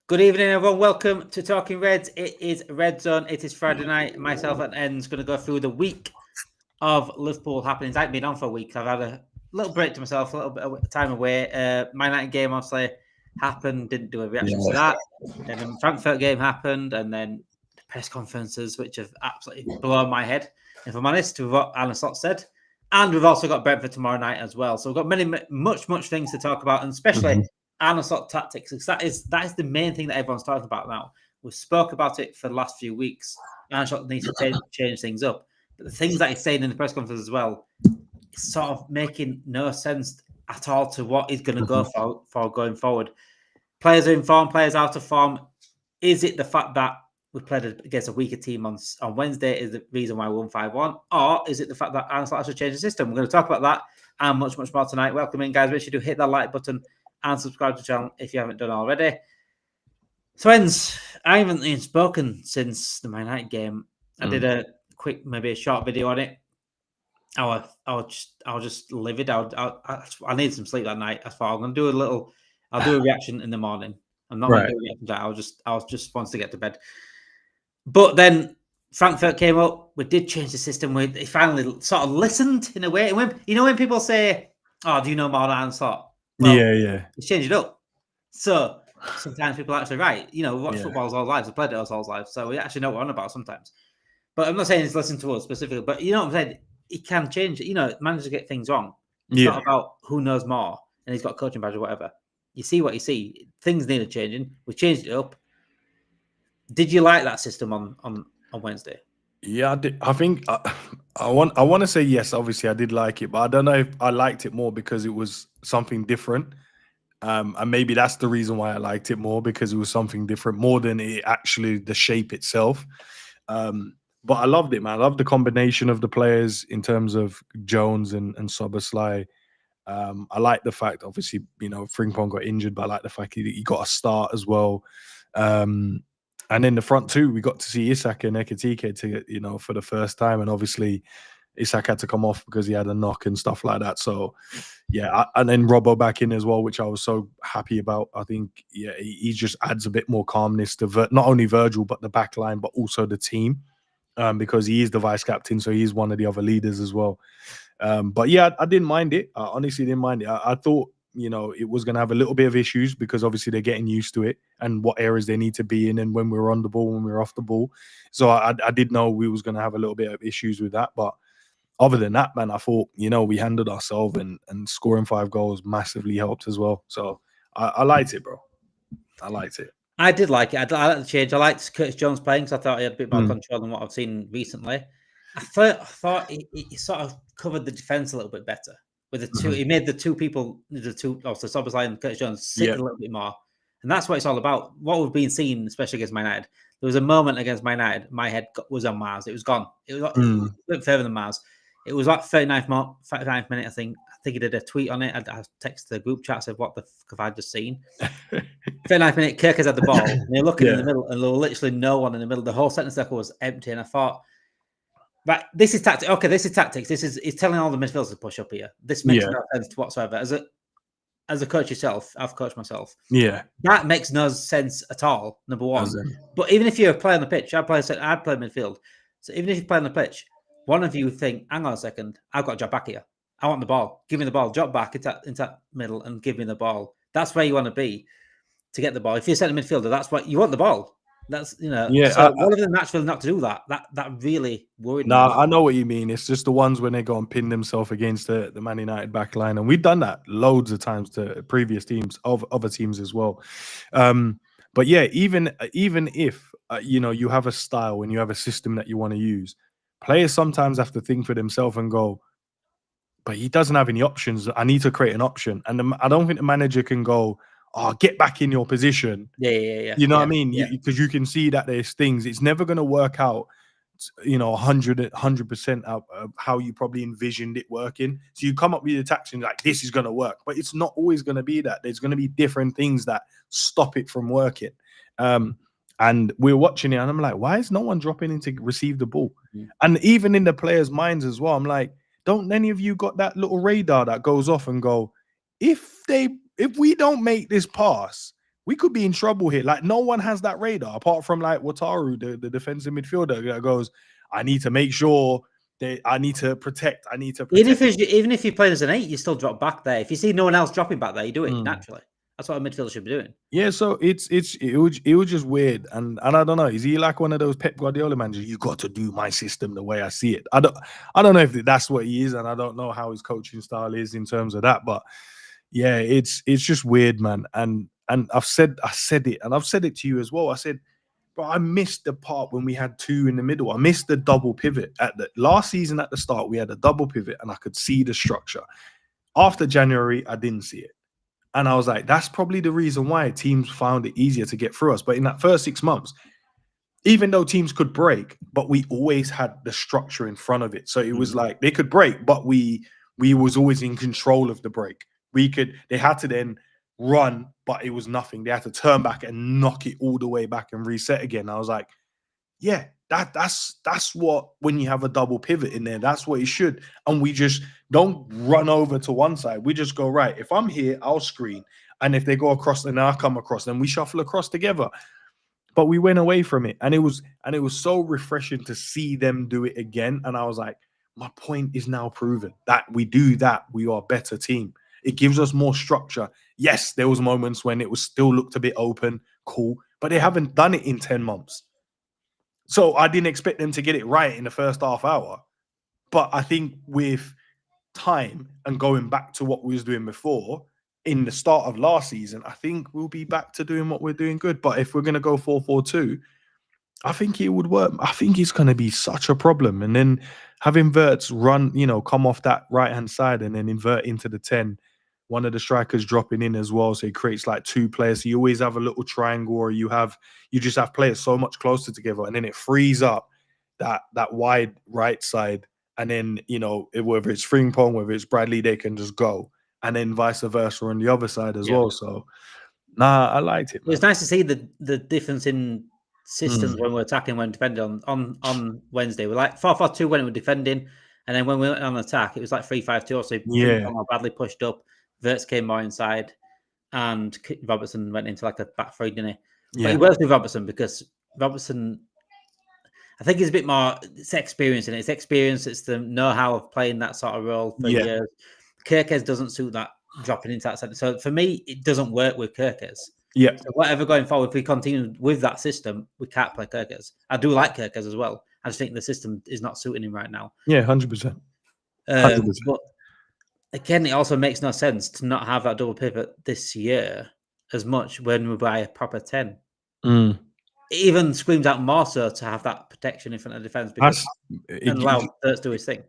Good evening, everyone. Welcome to Talking Reds. It is Red Zone. It is Friday night. Myself and En's going to go through the week of Liverpool happenings. I've been on for a week. I've had a little break to myself, a little bit of time away. My night game obviously happened. Didn't do a reaction to that. Then the Frankfurt game happened, and then the press conferences, which have absolutely blown my head, if I'm honest, with what Arne Slot said. And we've also got Brentford tomorrow night as well. So we've got much things to talk about, and especially Arne Slot tactics. That is the main thing that everyone's talking about now. We spoke about it for the last few weeks. Arne Slot needs to change things up. But the things that he's saying in the press conference as well, is sort of making no sense at all to what he's going to go for going forward. Players are in form, players out of form. Is it the fact that we played against a weaker team on Wednesday is the reason why we won 5-1? Or is it the fact that Arne Slot has to change the system? We're going to talk about that and much more tonight. Welcome in, guys. Make sure you do hit that like button and subscribe to the channel if you haven't done already. So, Enz, I haven't even spoken since the Man United game. I did a quick, maybe a short video on it. I was just livid. I need some sleep that night. I thought I'm going to do I'll do a reaction in the morning. I'm not going to do a reaction tonight. I was just wants to get to bed. But then Frankfurt came up. We did change the system. They finally sort of listened in a way. And when people say, "Oh, do you know more than Arne Slot?" Well, let's change it up. So sometimes people are actually right. We watch football all our lives. We played it all our lives. So we actually know what we're on about sometimes. But I'm not saying he's listening to us specifically. But you know what I'm saying? He can change it. Managers get things wrong. It's not about who knows more and he's got a coaching badge or whatever. You see what you see. Things needed changing. We changed it up. Did you like that system on Wednesday? Yeah, I did. I think I want to say yes. Obviously, I did like it, but I don't know if I liked it more because it was something different. And maybe that's the reason why I liked it more, because it was something different more than the shape itself. But I loved it, man. I loved the combination of the players in terms of Jones and Szoboszlai. I like the fact, obviously, Frimpong got injured, but I like the fact he got a start as well. And in the front two, we got to see Isak and Ekitike for the first time. And obviously, Isak had to come off because he had a knock and stuff like that. So, and then Robbo back in as well, which I was so happy about. I think, he just adds a bit more calmness to not only Virgil, but the back line, but also the team, because he is the vice captain. So he's one of the other leaders as well. But yeah, I didn't mind it. I honestly didn't mind it. I thought, it was going to have a little bit of issues because obviously they're getting used to it and what areas they need to be in and when we're on the ball, when we're off the ball. So I did know we was going to have a little bit of issues with that. But other than that, man, I thought, we handled ourselves and scoring 5 goals massively helped as well. So I liked it, bro. I liked it. I did like it. I liked the change. I liked Curtis Jones playing because I thought he had a bit more control than what I've seen recently. I thought he sort of covered the defense a little bit better. With the two, he made the two Szoboszlai and Curtis Jones sit a little bit more, and that's what it's all about. What we've been seeing, especially against Man United, there was a moment against Man United, my head was on Mars. It was gone. It was went further than Mars. It was like 39th minute. I think he did a tweet on it. I texted the group chat, said, "What the fuck have I just seen?" 39th minute, Kirk has had the ball, and they're looking in the middle, and there was literally no one in the middle. The whole centre circle was empty, and I thought, right, this is tactics. Okay, this is tactics. He's telling all the midfielders to push up here. This makes no sense whatsoever. As a coach yourself, I've coached myself. Yeah, that makes no sense at all. Number one, but even if you're a player on the pitch, I play midfield. So even if you play on the pitch, one of you think, "Hang on a second, I've got to drop back here. I want the ball. Give me the ball. Drop back into that middle and give me the ball." That's where you want to be to get the ball. If you're a centre midfielder, that's what you want the ball. That's So one of them naturally not to do that. That really worried me. I know what you mean. It's just the ones when they go and pin themselves against the Man United back line, and we've done that loads of times to previous teams, of other teams as well. But yeah, even if you have a style and you have a system that you want to use, players sometimes have to think for themselves and go, but he doesn't have any options. I need to create an option, and I don't think the manager can go, "Oh, get back in your position." Yeah. You know what I mean? Because you can see that there's things. It's never going to work out, 100% of how you probably envisioned it working. So you come up with your tactics and like, this is going to work. But it's not always going to be that. There's going to be different things that stop it from working. And we're watching it and I'm like, why is no one dropping in to receive the ball? And even in the players' minds as well, I'm like, don't any of you got that little radar that goes off and go, if we don't make this pass, we could be in trouble here. Like, no one has that radar apart from like Wataru, the defensive midfielder that goes, I need to make sure that I need to protect. Even if you play as an 8, you still drop back there. If you see no one else dropping back there, you do it naturally. That's what a midfielder should be doing. Yeah, so it was just weird, and I don't know. Is he like one of those Pep Guardiola managers? You got to do my system the way I see it. I don't know if that's what he is, and I don't know how his coaching style is in terms of that. But yeah, it's just weird, man. And I said it, and I've said it to you as well. I said, but I missed the part when we had 2 in the middle. I missed the double pivot at the last season. At the start, we had a double pivot, and I could see the structure. After January, I didn't see it. And I was like, that's probably the reason why teams found it easier to get through us. But in that first 6 months, even though teams could break, but we always had the structure in front of it. So it was like they could break, but we was always in control of the break. They had to then run, but it was nothing. They had to turn back and knock it all the way back and reset again. I was like, yeah, that's what, when you have a double pivot in there, that's what it should. And we just don't run over to one side. We just go, right, if I'm here, I'll screen. And if they go across, then I'll come across, then we shuffle across together. But we went away from it. And it was so refreshing to see them do it again. And I was like, my point is now proven that we do that. We are a better team. It gives us more structure. Yes, there was moments when it was still looked a bit open, cool, but they haven't done it in 10 months. So I didn't expect them to get it right in the first half hour. But I think with time and going back to what we was doing before in the start of last season, I think we'll be back to doing what we're doing good. But if we're going to go 4-4-2, I think it would work. I think it's going to be such a problem. And then having Wirtz run, come off that right-hand side and then invert into the 10, one of the strikers dropping in as well. So it creates like 2 players. So you always have a little triangle, or you just have players so much closer together. And then it frees up that wide right side. And then, whether it's Frimpong, whether it's Bradley, they can just go. And then vice versa on the other side as well. So, I liked it, man. It's nice to see the difference in systems when we're attacking, when defending on Wednesday. We're like 4-4-2 when we were defending. And then when we went on attack, it was like 3-5-2. So Frimpong, Bradley pushed up. Wirtz came more inside, and Robertson went into like a back three, didn't he? Yeah. But he works with Robertson because Robertson, I think, is a bit more. It's experience, and it's the know-how of playing that sort of role for years. Kerkez doesn't suit that, dropping into that center. So for me, it doesn't work with Kerkez. Yeah. So whatever going forward, if we continue with that system, we can't play Kerkez. I do like Kerkez as well. I just think the system is not suiting him right now. Yeah, 100%. 100%. But again, it also makes no sense to not have that double pivot this year as much when we buy a proper 10. It even screams out more so to have that protection in front of the defense because and allow Wirtz to do his thing.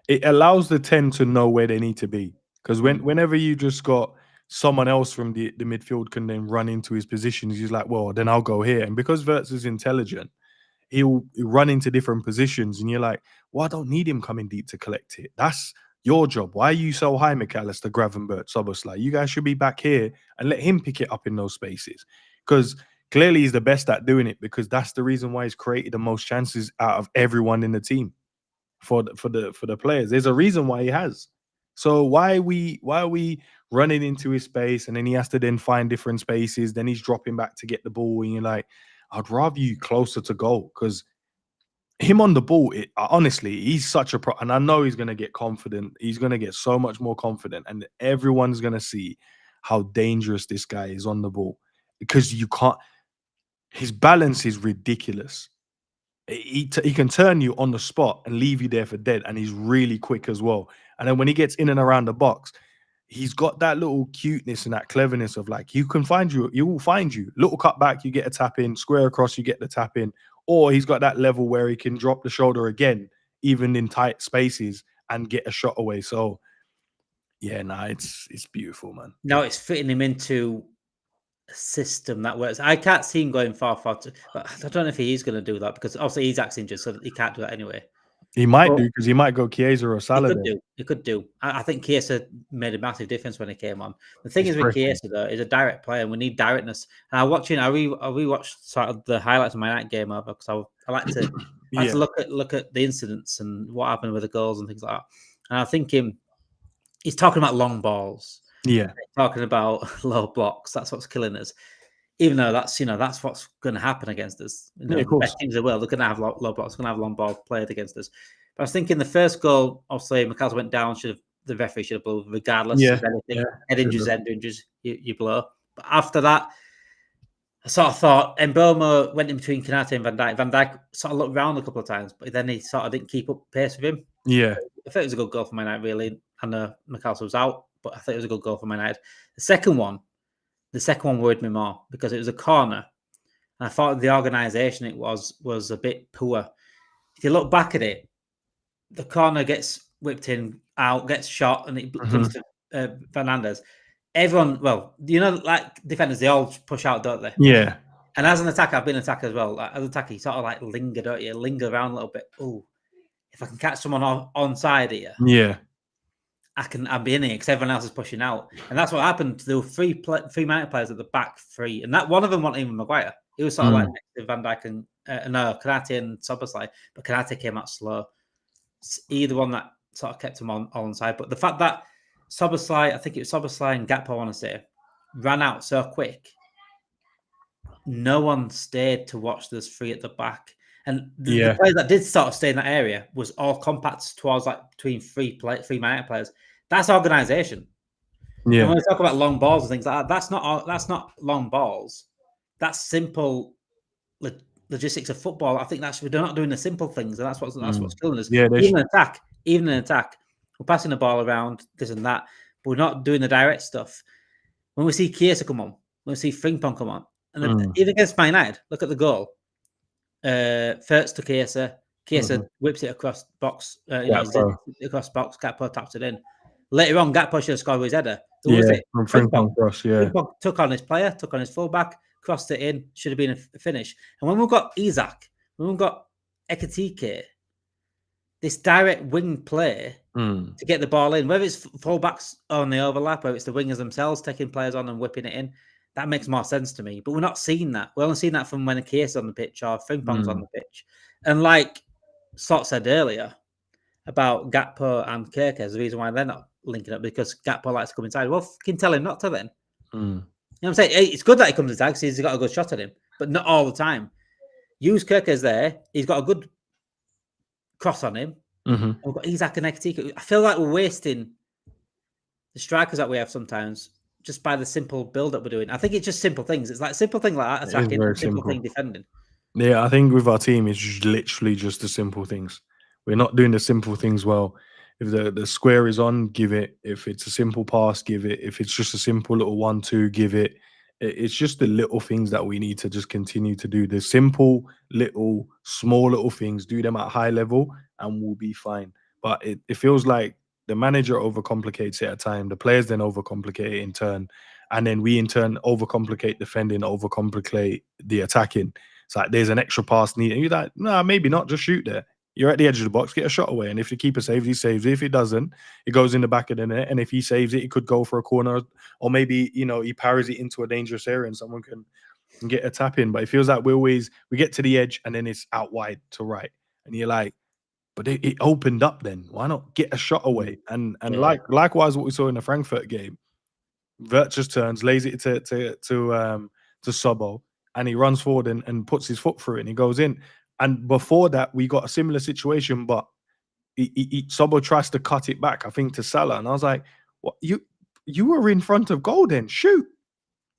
It allows the 10 to know where they need to be. Because whenever you just got someone else from the midfield can then run into his positions, he's like, well, then I'll go here. And because Wirtz is intelligent, he'll run into different positions. And you're like, well, I don't need him coming deep to collect it. That's your job. Why are you so high, McAllister, Gravenberch, Szoboszlai? You guys should be back here and let him pick it up in those spaces. Because clearly he's the best at doing it, because that's the reason why he's created the most chances out of everyone in the team for the players. There's a reason why he has. So why are we running into his space, and then he has to then find different spaces, then he's dropping back to get the ball, and you're like, I'd rather you closer to goal, because him on the ball, honestly, he's such a pro, and I know he's going to get confident. He's going to get so much more confident, and everyone's going to see how dangerous this guy is on the ball, because you can't. His balance is ridiculous. He can turn you on the spot and leave you there for dead, and he's really quick as well. And then when he gets in and around the box, he's got that little cuteness and that cleverness of like, he will find you. Little cut back, you get a tap in, square across, you get the tap in. Or he's got that level where he can drop the shoulder again, even in tight spaces, and get a shot away. So, yeah, it's beautiful, man. Now it's fitting him into a system that works. I can't see him going 4-4-2, but I don't know if he is going to do that, because obviously he's injured, so he can't do that anyway. He might do, because he might go Chiesa or Salah. He could do. I think Chiesa made a massive difference when he came on. The thing is with Chiesa, though, he's a direct player, and we need directness. And I rewatched sort of the highlights of my night game over, because I like to look at the incidents and what happened with the goals and things like that. And I think he's talking about long balls. Yeah, talking about low blocks. That's what's killing us. even though that's what's going to happen against us. Yeah, of The course. best teams in the world, they're going to have low blocks, going to have long ball played against us. But I was thinking the first goal, obviously, McAllister went down. The referee should have blown, regardless of anything. Head injuries, end injuries, you blow. But after that, I sort of thought Mbeumo went in between Konate and Van Dijk. Van Dijk sort of looked round a couple of times, but then he sort of didn't keep up pace with him. Yeah. I thought it was a good goal for Man United, really. I know McAllister was out, but I thought it was a good goal for Man United. The second one worried me more because it was a corner. And I thought the organisation it was a bit poor. If you look back at it, the corner gets whipped in, out, gets shot, and it comes to Fernandez. Everyone, like defenders, they all push out, don't they? Yeah. And as an attacker, I've been an attacker as well. Like, as an attacker, you sort of like linger, don't you? Linger around a little bit. Oh, if I can catch someone onside here, yeah, I'll be in here because everyone else is pushing out. And that's what happened. There were three United players at the back three, and that one of them wasn't even Maguire. He was sort of like next to Van Dijk and Konate and Szoboszlai, but Konate came out slow. Either one that sort of kept him on side. But the fact that Szoboszlai, I think it was Szoboszlai and Gakpo, I want to say, ran out so quick, no one stayed to watch those three at the back. And the players that did sort of stay in that area was all compact towards like between three Man players. That's organisation. Yeah. And when we talk about long balls and things like that, that's not long balls. That's simple logistics of football. I think we're not doing the simple things, and that's what's killing us. Yeah, even in attack, we're passing the ball around, this and that, but we're not doing the direct stuff. When we see Chiesa come on, when we see Frimpong come on, and even against Man United, look at the goal. First to Chiesa whips it across box, across box. Gakpo taps it in. Later on, Gakpo should have scored with his header. From Frimpong cross. Frimpong took on his player, took on his fullback, crossed it in. Should have been a finish. And when we've got Isak, when we've got Ekitike, this direct wing play to get the ball in, whether it's fullbacks on the overlap, whether it's the wingers themselves taking players on and whipping it in, that makes more sense to me. But we're not seeing that. We're only seeing that from when a case on the pitch or Frimpong's on the pitch. And like Slot said earlier about Gakpo and Kirkes, the reason why they're not linking up because Gakpo likes to come inside. Well, fucking tell him not to then. You know what I'm saying? It's good that he comes inside because he's got a good shot at him, but not all the time. Use Kirkes there. He's got a good cross on him. We've got Isak and Ekitike. I feel like we're wasting the strikers that we have sometimes just by the simple build-up we're doing. I think it's just simple things. It's like simple thing like that, attacking, simple thing defending. Yeah, I think with our team, it's literally just the simple things. We're not doing the simple things well. If the square is on, give it. If it's a simple pass, give it. If it's just a simple little 1-2, give it. It's just the little things that we need to just continue to do. The simple, little, small little things, do them at high level and we'll be fine. But it feels like the manager overcomplicates it at times. The players then overcomplicate it in turn. And then we in turn overcomplicate defending, overcomplicate the attacking. It's like there's an extra pass needed. And you're like, nah, maybe not. Just shoot there. You're at the edge of the box, get a shot away. And if the keeper saves, he saves it. If it doesn't, it goes in the back of the net. And if he saves it, it could go for a corner. Or maybe, he parries it into a dangerous area and someone can get a tap in. But it feels like we get to the edge and then it's out wide to right. And you're like, but it opened up then. Why not get a shot away? And likewise what we saw in the Frankfurt game. Vert just turns, lays it to Sobo, and he runs forward and puts his foot through it and he goes in. And before that, we got a similar situation, but Sobo tries to cut it back, I think, to Salah. And I was like, "What? You were in front of goal then? Shoot!"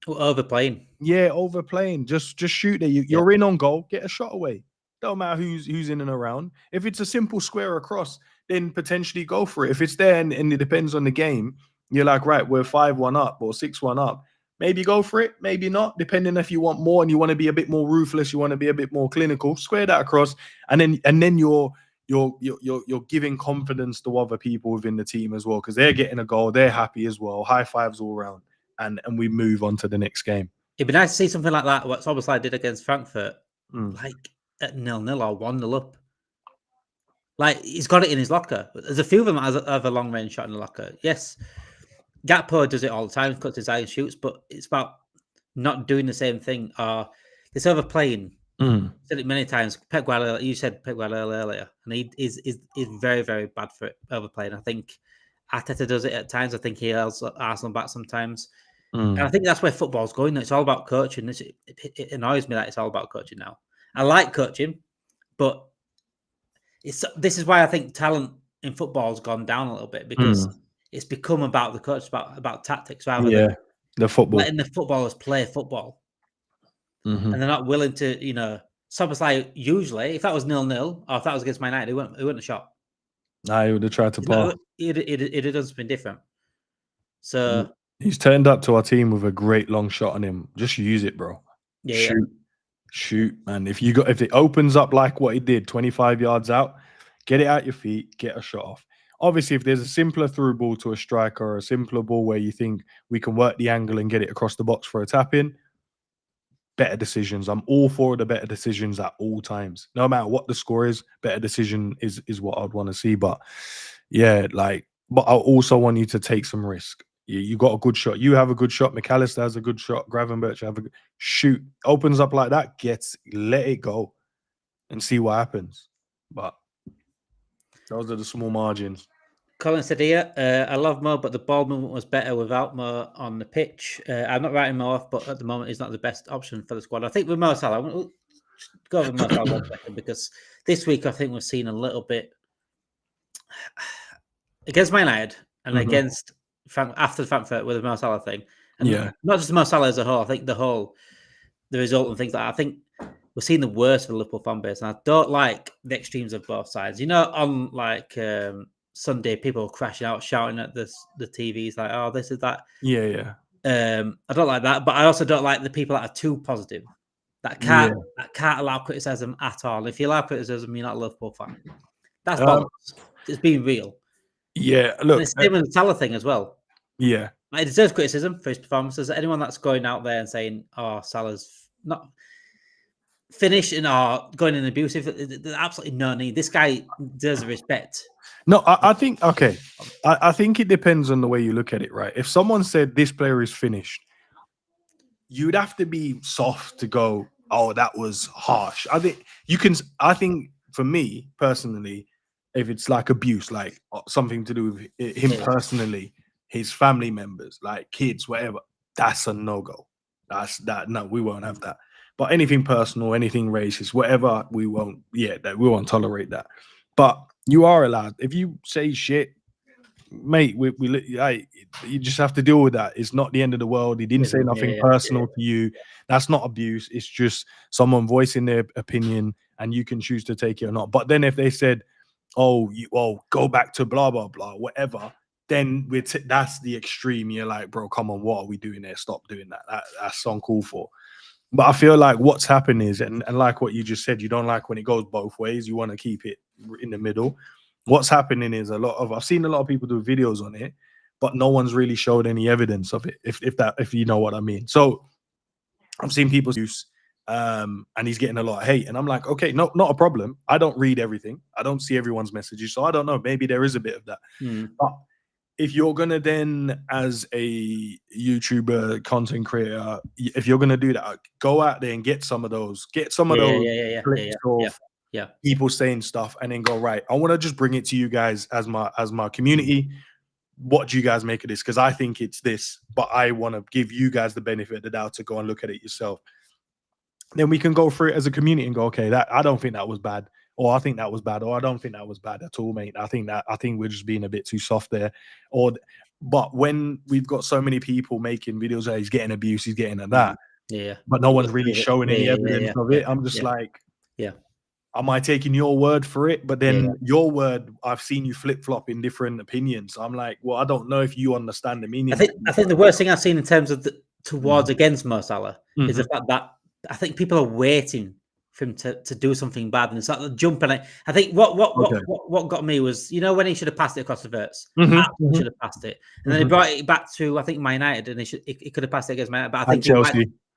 Overplaying. Yeah, overplaying. Just shoot there. You're in on goal. Get a shot away. Don't matter who's in and around. If it's a simple square across, then potentially go for it. If it's there and it depends on the game, you're like, right, we're 5-1 up or 6-1 up. Maybe go for it, maybe not, depending if you want more and you want to be a bit more ruthless, you want to be a bit more clinical. Square that across, and then you're giving confidence to other people within the team as well because they're getting a goal, they're happy as well. High fives all around, and we move on to the next game. It'd be nice to see something like that. What Szoboszlai did against Frankfurt, like at 0-0 or 1-0 up. Like he's got it in his locker. There's a few of them that have a long range shot in the locker. Yes. Gakpo does it all the time, cuts his eye and shoots, but it's about not doing the same thing or this overplaying. Said it many times. Pep Guardiola, you said Pep Guardiola earlier, and he is very, very bad for it, overplaying. I think Arteta does it at times. I think he holds Arsenal back sometimes. And I think that's where football's going. It's all about coaching. It annoys me that it's all about coaching now. I like coaching, but this is why I think talent in football has gone down a little bit, because it's become about the coach, about tactics rather than the football. letting the footballers play football. And they're not willing to, it's almost like usually if that was 0-0 or if that was against Man United, he wouldn't have shot. Nah, he would have tried to pass. He'd have done something different. So he's turned up to our team with a great long shot on him. Just use it, bro. Shoot, man. If it opens up like what he did, 25 yards out, get it out your feet, get a shot off. Obviously, if there's a simpler through ball to a striker or a simpler ball where you think we can work the angle and get it across the box for a tap in, better decisions. I'm all for the better decisions at all times. No matter what the score is, better decision is what I'd want to see. But yeah, but I also want you to take some risk. You got a good shot. You have a good shot. McAllister has a good shot. Gravenberch have a good shoot. Opens up like that, let it go and see what happens. But those are the small margins. Colin said here, I love Mo, but the ball movement was better without Mo on the pitch. I'm not writing Mo off, but at the moment he's not the best option for the squad. I think with Mo Salah, we'll go with Mo Salah 1 second, because this week I think we've seen a little bit against Man United and against after the Frankfurt with the Mo Salah thing. And not just Mo Salah as a whole, I think the result and things like that. I think we're seeing the worst of the Liverpool fan base, and I don't like the extremes of both sides. On Sunday, people were crashing out, shouting at the TVs like, "Oh, this is that." Yeah. I don't like that, but I also don't like the people that are too positive, that can't allow criticism at all. If you allow criticism, you're not a Liverpool fan. That's bollocks. It's being real. Yeah, look, and it's the same with the Salah thing as well. Yeah, he deserves criticism for his performances. Anyone that's going out there and saying, "Oh, Salah's not finished and are going in abusive," there's absolutely no need. This guy deserves respect. No, I think I think it depends on the way you look at it, right? If someone said this player is finished, you'd have to be soft to go, "Oh, that was harsh." I think for me personally, if it's like abuse, like something to do with him personally, his family members, like kids, whatever, that's a no-go. No, we won't have that. But anything personal, anything racist, whatever, we won't tolerate that. But you are allowed. If you say shit, mate, you just have to deal with that. It's not the end of the world. He didn't say nothing personal to you. That's not abuse. It's just someone voicing their opinion, and you can choose to take it or not. But then if they said, "Oh, go back to blah blah blah," whatever, then that's the extreme. You're like, bro, come on, what are we doing there? Stop doing that. That's uncalled for. But I feel like what's happened is, and like what you just said, you don't like when it goes both ways. You want to keep it in the middle. What's happening is I've seen a lot of people do videos on it, but no one's really showed any evidence of it, if you know what I mean. So I've seen people use, and he's getting a lot of hate, and I'm like, okay, no, not a problem. I don't read everything. I don't see everyone's messages, so I don't know. Maybe there is a bit of that. But if you're gonna then, as a YouTuber, content creator, if you're gonna do that, go out there and get some of those clips of people saying stuff, and then go, right, I want to just bring it to you guys as my community. What do you guys make of this? Because I think it's this, but I want to give you guys the benefit of the doubt to go and look at it yourself. Then we can go through it as a community and go, okay, I don't think that was bad. Or I think that was bad, or I don't think that was bad at all, mate. I think we're just being a bit too soft there. But when we've got so many people making videos that he's getting abuse, he's getting at that, but no one's really showing any evidence of it, I'm just like, am I taking your word for it? But then your word, I've seen you flip-flop in different opinions. I'm like, well, I don't know if you understand the meaning. I think the worst thing I've seen in terms of against Mo Salah is the fact that I think people are waiting for him to do something bad, and it's like jumping. I think what got me was, when he should have passed it across the verts, should have passed it, and then he brought it back to, I think, Man United, and he could have passed it against Man United. But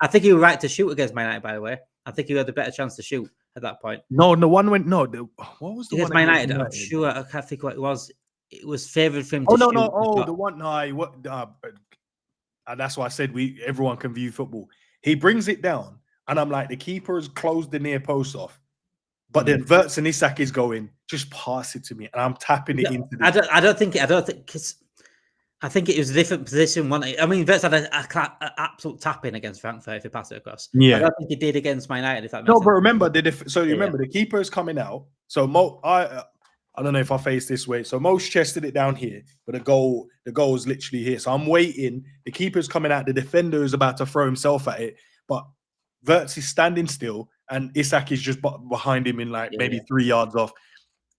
I think he was right to shoot against Man United. By the way, I think he had a better chance to shoot at that point. No, one went. No, what was the against one? Man United. I'm sure I can't think what it was. It was favoured for him. Oh, no! The one. And that's why I said everyone can view football. He brings it down. And I'm like, the keeper has closed the near post off, but then Wirtz and Isak is going, just pass it to me, and I'm tapping it into. I don't think. I think it was a different position. I mean, Verts had an absolute tap in against Frankfurt if he passed it across. Yeah. I don't think he did against Man United, if that makes No, sense. but remember, remember the keeper is coming out. So I don't know if I face this way. So Mo's chested it down here, but the goal is literally here. So I'm waiting. The keeper's coming out. The defender is about to throw himself at it, but Verts is standing still, and Isak is just behind him in maybe 3 yards off.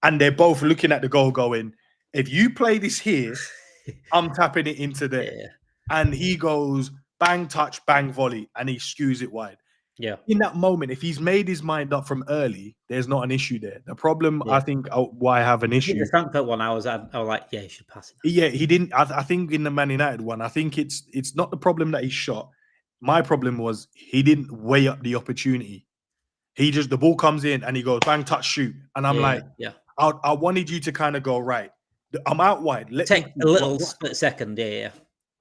And they're both looking at the goal going, if you play this here, I'm tapping it into there. Yeah. And he goes, bang, touch, bang, volley, and he skews it wide. Yeah. In that moment, if he's made his mind up from early, there's not an issue there. The problem, I think, why I have an issue. The Frankfurt one, I was like, yeah, he should pass it. Yeah, he didn't. I think in the Man United one, I think it's not the problem that he shot. My problem was he didn't weigh up the opportunity. The ball comes in and he goes, bang, touch, shoot. And I'm I wanted you to kind of go, right, I'm out wide. Take a little split second,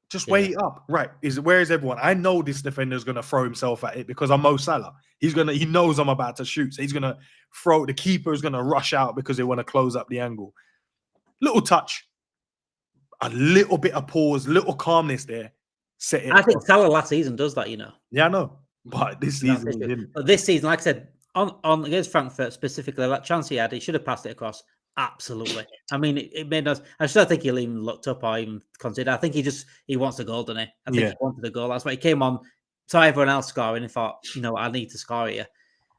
Just weigh it up. Right. Where is everyone? I know this defender is gonna throw himself at it because I'm Mo Salah. He knows I'm about to shoot. So he's gonna throw. The keeper is gonna rush out because they want to close up the angle. Little touch, a little bit of pause, little calmness there. Set it. I think Salah last season does that, Yeah, I know. But this season he didn't. But this season, like I said, on against Frankfurt specifically, that chance he had, he should have passed it across. Absolutely. I mean, it made us. I still think he'll even looked up or even considered. I think he wants a goal, doesn't he? I think he wanted a goal. That's why he came on, saw everyone else scoring and thought, I need to score here.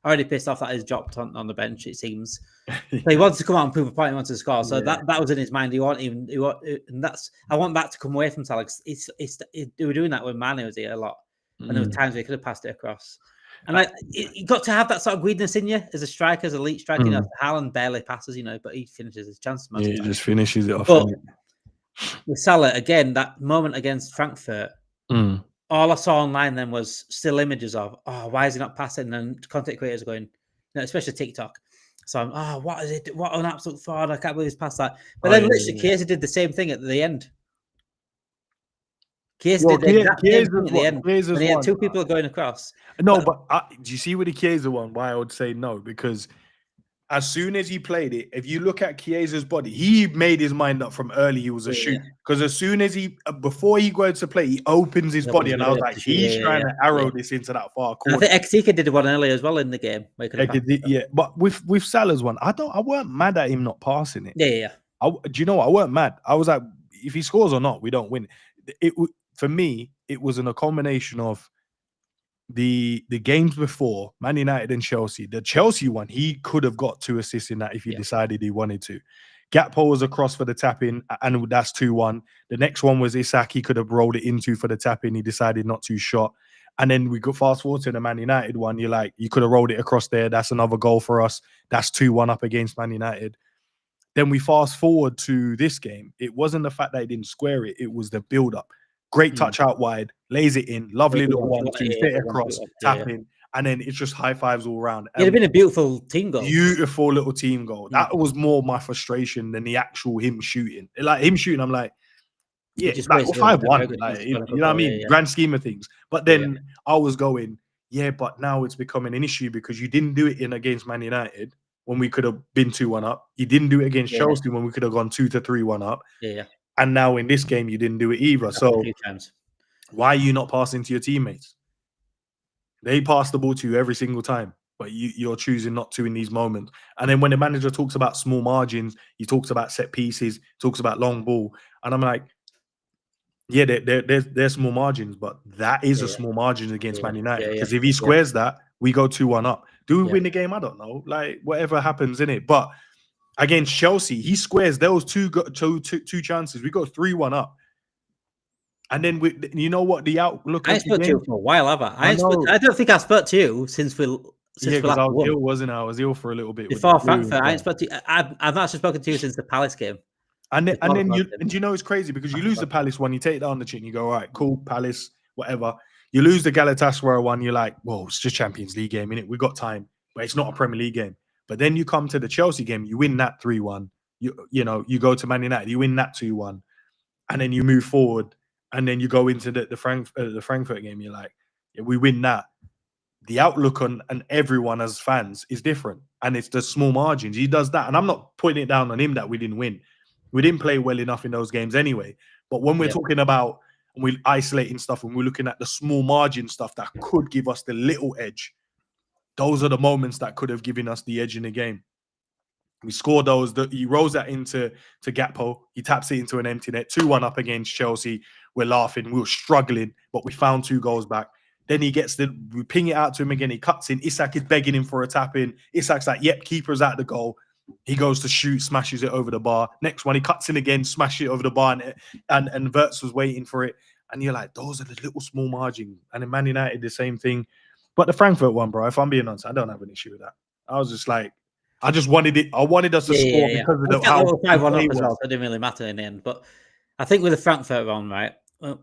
Already pissed off that he's dropped on the bench, it seems. So he wanted to come out and prove a point. He wanted to score. So that was in his mind. And I want that to come away from Salah. They were doing that when Mane was here a lot. And there were times where he could have passed it across. And you got to have that sort of greediness in you as a striker, as a elite striker. Haaland barely passes, but he finishes his chances. He just finishes it off. But with Salah, again, that moment against Frankfurt, all I saw online then was still images of, why is he not passing? And content creators are going, especially TikTok. So I'm, what is it? What an absolute fraud. I can't believe he's passed that. But then literally, Chiesa did the same thing at the end. Chiesa did the exact same thing at the end. When he had two people going across. No, but do you see with the Chiesa one why I would say no? Because as soon as he played it, if you look at Chiesa's body, he made his mind up from early he was a shoot. Because as soon as before he goes to play, he opens his body. And I was like, he's trying to arrow this into that far corner. And I think Exika did one earlier as well in the game. But with Salah's one, I weren't mad at him not passing it. Yeah. Do you know what? I weren't mad. I was like, if he scores or not, we don't win. For me, it was in a combination of the games before Man United and Chelsea. The Chelsea one, he could have got 2 assists in that if he decided he wanted to. Gakpo was across for the tap in, and that's 2-1. The next one was Isak. He could have rolled it into for the tap in. He decided not to shot. And then we go fast forward to the Man United one. You're like, you could have rolled it across there. That's another goal for us. That's 2-1 up against Man United. Then we fast forward to this game. It wasn't the fact that he didn't square it. It was the build up. Great touch out wide, lays it in, lovely little 1-2, fit across, tapping, and then it's just high fives all around. It'd have been a beautiful team goal. Beautiful little team goal. That was more my frustration than the actual him shooting. Like him shooting, I'm like, it's like 5-1. Like, you know what I mean? Grand scheme of things. But then I was going, but now it's becoming an issue because you didn't do it against Man United when we could have been 2-1 up. You didn't do it against Chelsea when we could have gone 2-3-1 up. And now in this game, you didn't do it either. So why are you not passing to your teammates? They pass the ball to you every single time, but you're choosing not to in these moments. And then when the manager talks about small margins, he talks about set pieces, talks about long ball. And I'm like, there's small margins, but that is a small margin against Man United. Because if he squares that, we go 2-1 up. Do we win the game? I don't know. Like, whatever happens in it. But against Chelsea, he squares those two chances. We go 3-1 up. And then you know what the outlook. I ain't spoke to you for a while, have I? I don't think I spoke to you since we because I was ill, wasn't I? I was ill for a little bit before Frankfurt. I ain't spoke to you. I've not spoken to you since the Palace game. And then you know it's crazy because you lose the Palace one, you take it down the chin, you go, all right, cool, Palace, whatever. You lose the Galatasaray one, you're like, whoa, it's just Champions League game, innit? We got time, but it's not a Premier League game. But then you come to the Chelsea game, you win that 3-1. You go to Man United, you win that 2-1, and then you move forward, and then you go into the Frankfurt game. You're like, we win that. The outlook on everyone as fans is different, and it's the small margins. He does that, and I'm not putting it down on him that we didn't win. We didn't play well enough in those games anyway. But when we're talking about and we're isolating stuff, and we're looking at the small margin stuff that could give us the little edge, those are the moments that could have given us the edge in the game. We score those. He rolls that into Gakpo. He taps it into an empty net. 2-1 up against Chelsea. We're laughing. We were struggling, but we found 2 goals back. Then we ping it out to him again. He cuts in. Isak is begging him for a tap in. Isak's like, yep, keeper's at the goal. He goes to shoot, smashes it over the bar. Next one, he cuts in again, smashes it over the bar, and Wirtz was waiting for it. And you're like, those are the little small margin. And in Man United, the same thing. But the Frankfurt one, bro, if I'm being honest, I don't have an issue with that. I was just like, I just wanted it. I wanted us to score because of the how 5-1 up as well. So it didn't really matter in the end. But I think with the Frankfurt one, right, I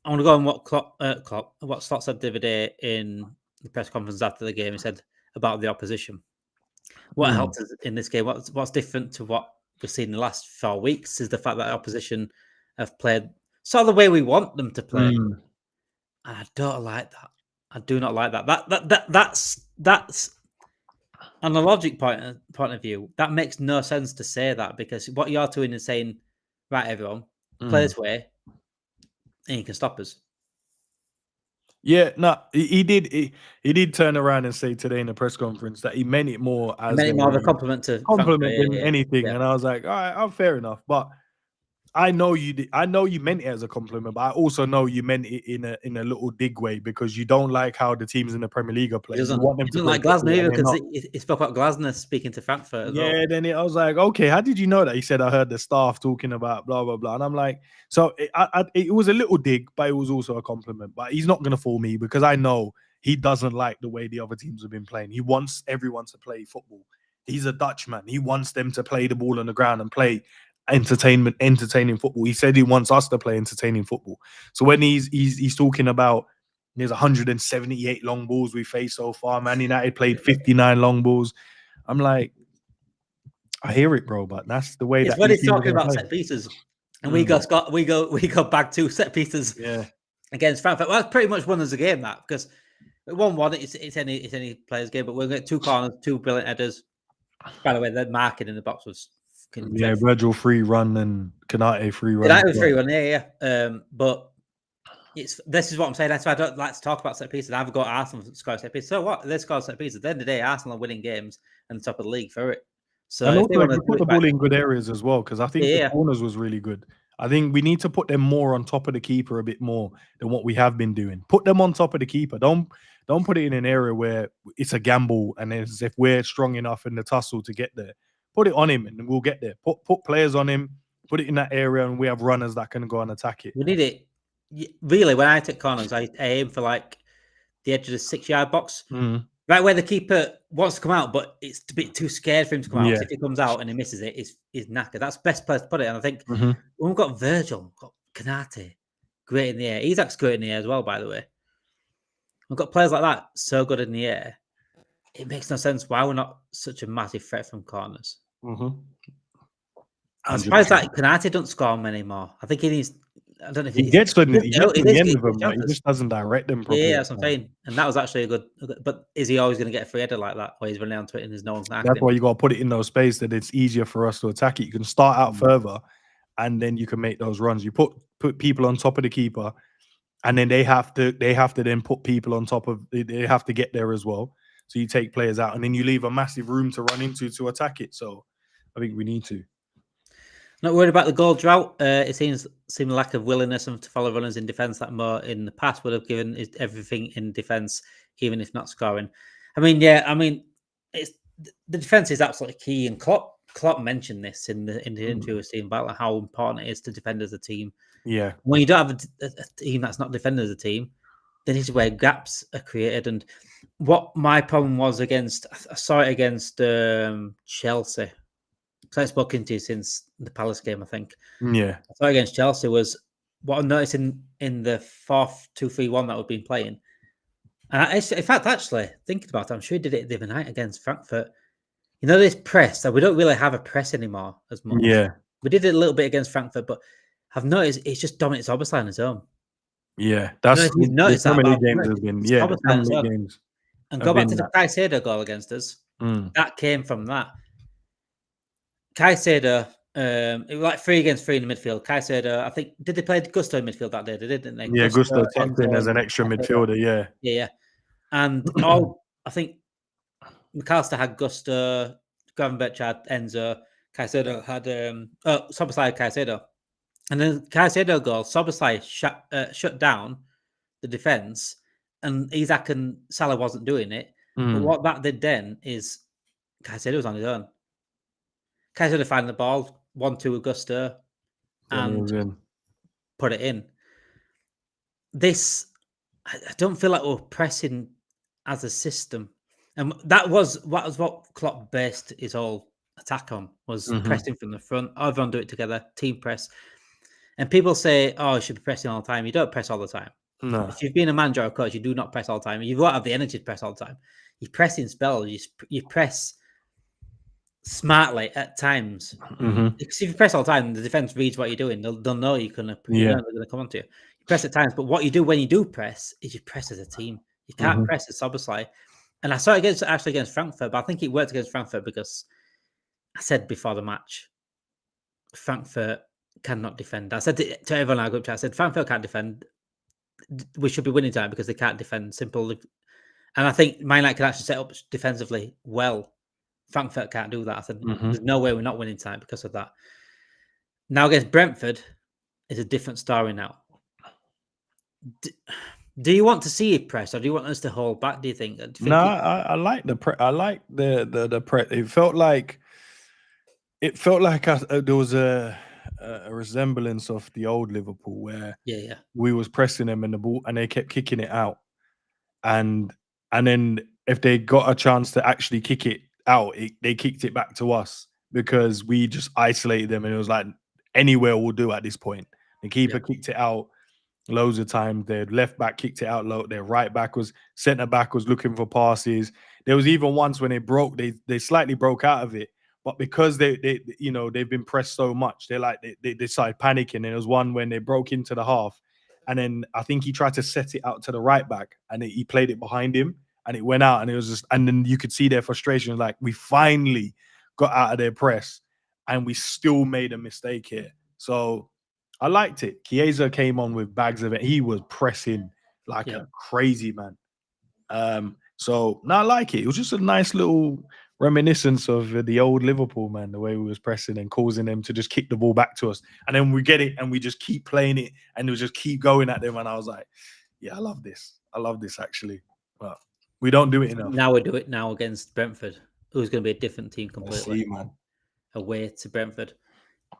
want to go on what Slot said the other day in the press conference after the game. He said about the opposition. What helped us in this game? What's different to what we've seen in the last 4 weeks is the fact that the opposition have played sort of the way we want them to play. And I don't like that. I do not like that. That's on a logic point of view, that makes no sense to say that, because what you're doing is saying, right, everyone, play this way, and you can stop us. Yeah, no, he did turn around and say today in the press conference that he meant it more as of a compliment to than anything. And I was like, all right, I'm fair enough. But I know you did. I know you meant it as a compliment, but I also know you meant it in a little dig way, because you don't like how the teams in the Premier League are playing. You don't like Glasner either, because he spoke about Glasner speaking to Frankfurt. Then I was like, okay, how did you know that? He said, I heard the staff talking about blah blah blah, and I'm like, so it was a little dig, but it was also a compliment. But he's not gonna fool me, because I know he doesn't like the way the other teams have been playing. He wants everyone to play football. He's a Dutchman. He wants them to play the ball on the ground and play entertaining football. He said he wants us to play entertaining football. So when he's talking about there's 178 long balls we faced so far, Man United played 59 long balls, I'm like, I hear it, bro, but that's the way that when he's talking about set pieces, and we go back 2 set pieces against Frankfurt. Well, that's pretty much won us the game, that, because 1-1 it's any player's game, but we'll get 2 corners, 2 brilliant headers. By the way, the marking in the box was Virgil free run and Kanate free run. Kanate free run, but this is what I'm saying. That's why I don't like to talk about set pieces. I've got Arsenal score set pieces. So what? They score set pieces. At the end of the day, Arsenal are winning games and top of the league for it. So and also, they put the ball in good areas as well, because I think the corners was really good. I think we need to put them more on top of the keeper a bit more than what we have been doing. Put them on top of the keeper. Don't put it in an area where it's a gamble and as if we're strong enough in the tussle to get there. Put it on him and we'll get there. Put players on him, put it in that area, and we have runners that can go and attack it. We need it. Really, when I take corners, I aim for like the edge of the 6-yard box. Right where the keeper wants to come out, but it's a bit too scared for him to come out. So if he comes out and he misses it, he's knackered. That's the best place to put it. And I think when we've got Virgil, we've got Kanate, great in the air. Isak's great in the air as well, by the way. We've got players like that, so good in the air. It makes no sense why we're not such a massive threat from corners. I'm surprised that Kanate doesn't score them anymore. I think he needs. I don't know if he gets to the end of them, but he just doesn't direct them properly. Yeah, that's what I'm saying. And that was actually a good. But is he always going to get a free header like that, where he's running onto it and there's no one's knocking? That's why you got to put it in those spaces that it's easier for us to attack it. You can start out further, and then you can make those runs. You put people on top of the keeper, and then they have to then put people on top of. They have to get there as well. So you take players out, and then you leave a massive room to run into to attack it. So I think we need to. Not worried about the goal drought. It seems a lack of willingness to follow runners in defence that more in the past would have given everything in defence, even if not scoring. It's the defence is absolutely key, and Klopp mentioned this in the interview with Stephen about how important it is to defend as a team. Yeah, when you don't have a team that's not defending as a team, then this is where gaps are created. And what my problem was I saw it against Chelsea. So I've spoken to you since the Palace game, I think. Yeah. I saw against Chelsea was what I noticed in the 4-2-3-1 that we've been playing. And in fact, actually, thinking about it, I'm sure he did it the other night against Frankfurt. You know, this press, that we don't really have a press anymore as much. Yeah. We did it a little bit against Frankfurt, but I've noticed it's just dominates Oberstein on his own. Yeah. That's you've noticed that. Games have been, games. And go back to the Caicedo goal against us. That came from that. Caicedo It was like 3-against-3 in the midfield. Caicedo, I think, did they play Gusto in midfield that day? They didn't they? Yeah, Gusto tucked in Enzo, as an extra midfielder. Yeah. Yeah. And I think McAllister had Gusto, Gravenberch had Enzo, Caicedo had Szoboszlai had Caicedo. And then Caicedo goal, Szoboszlai shut down the defence, and Isak and Salah wasn't doing it. But what that did then is Caicedo was on his own. Caicedo found the ball, 1-2 with Gusto, and put it in. This, I don't feel like we're pressing as a system. And that was what Klopp based his whole attack on, was pressing from the front. Everyone do it together, team press. And people say, oh, you should be pressing all the time. You don't press all the time. No. If you've been a manager or coach, you do not press all the time. You won't have the energy to press all the time. You press in spells. You press smartly at times. Because if you press all the time, the defense reads what you're doing. They'll know you're going to come onto you. You press at times, but what you do when you do press is you press as a team. You can't press as Szoboszlai. And I saw it against Frankfurt, but I think it worked against Frankfurt because I said before the match, Frankfurt cannot defend. I said to everyone in our group chat, I said, Frankfurt can't defend. We should be winning time because they can't defend. Simple. And I think Man United can actually set up defensively well. Frankfurt can't do that. I said, there's no way we're not winning time because of that. Now against Brentford, it's a different story now. Do you want to see it press, or do you want us to hold back? Do you think? I like the press. I like the press. It felt like there was a resemblance of the old Liverpool where we was pressing them in the ball and they kept kicking it out, and then if they got a chance to actually kick it out, they kicked it back to us because we just isolated them, and it was like anywhere will do at this point. The keeper kicked it out loads of times. Their left back kicked it out low. Their right back centre back was looking for passes. There was even once when they slightly broke out of it, but because they've been pressed so much, they started panicking. And there was one when they broke into the half, and then I think he tried to set it out to the right back, and he played it behind him, and it went out, and it was just, and then you could see their frustration. Like, we finally got out of their press, and we still made a mistake here. So I liked it. Chiesa came on with bags of it. He was pressing like a crazy man. So I like it. It was just a nice little reminiscence of the old Liverpool, man, the way we was pressing and causing them to just kick the ball back to us. And then we get it and we just keep playing it and we just keep going at them. And I was like, yeah, I love this. I love this, actually. But we don't do it enough. Now we do it now against Brentford, who's going to be a different team completely. See, man. Away to Brentford.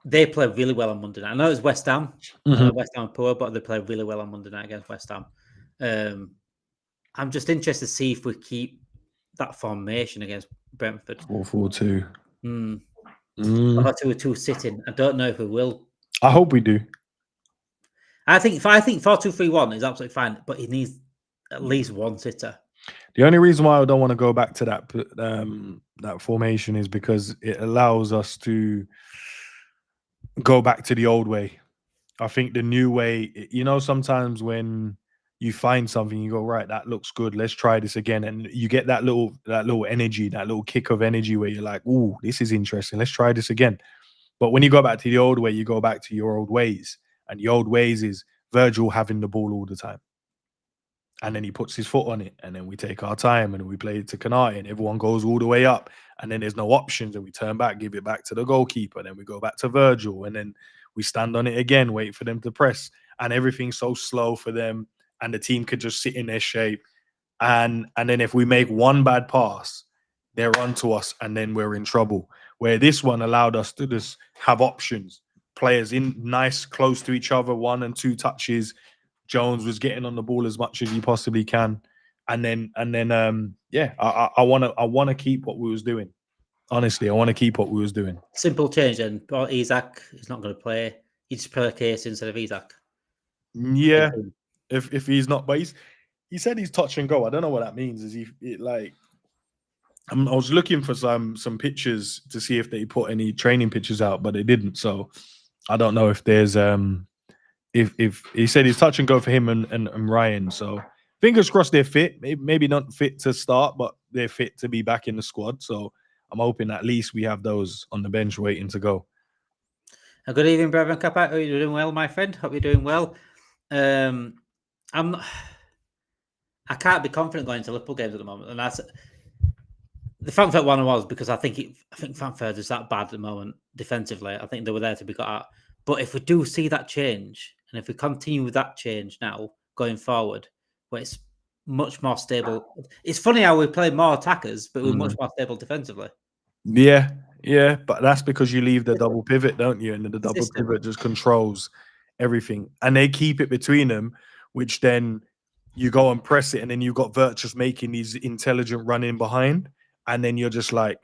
They played really well on Monday night. I know it was West Ham. West Ham poor, but they played really well on Monday night against West Ham. I'm just interested to see if we keep that formation against Brentford. 4-4-2. 4-2-2 sitting. I don't know if we will. I hope we do. I think 4-2-3-1 is absolutely fine, but he needs at least one sitter. The only reason why I don't want to go back to that formation is because it allows us to go back to the old way. I think the new way, sometimes when you find something, you go, right, that looks good, let's try this again, and you get that little energy, that little kick of energy where you're like, ooh, this is interesting, let's try this again. But when you go back to the old way, you go back to your old ways, and the old ways is Virgil having the ball all the time, and then he puts his foot on it, and then we take our time and we play it to Kanate, and everyone goes all the way up, and then there's no options, and we turn back, give it back to the goalkeeper, then we go back to Virgil, and then we stand on it again, wait for them to press, and everything's so slow for them, and the team could just sit in their shape, and then if we make one bad pass, they're onto us, and then we're in trouble. Where this one allowed us to just have options, players in nice, close to each other, 1 and 2 touches. Jones was getting on the ball as much as he possibly can, and then I want to keep what we was doing. Honestly, I want to keep what we was doing. Simple change then. Isak is not going to play. You just play Case instead of Isak. Yeah, if he's not, but he said he's touch and go. I don't know what that means. I was looking for some pictures to see if they put any training pictures out, but they didn't. So I don't know if there's if he said he's touch and go for him and Ryan. So fingers crossed they're fit. Maybe not fit to start, but they're fit to be back in the squad. So I'm hoping at least we have those on the bench waiting to go. A good evening, Brethren Kappa. Are you doing well, my friend? Hope you're doing well. I can't be confident going to Liverpool games at the moment, and that's the Frankfurt one was because I think Frankfurt is that bad at the moment defensively. I think they were there to be got at. But if we do see that change, and if we continue with that change now going forward, where it's much more stable, it's funny how we play more attackers, but we're much more stable defensively. Yeah, but that's because you leave the double pivot, don't you? And the double pivot just controls everything, and they keep it between them, which then you go and press it, and then you got Virtus making these intelligent running behind, and then you're just like,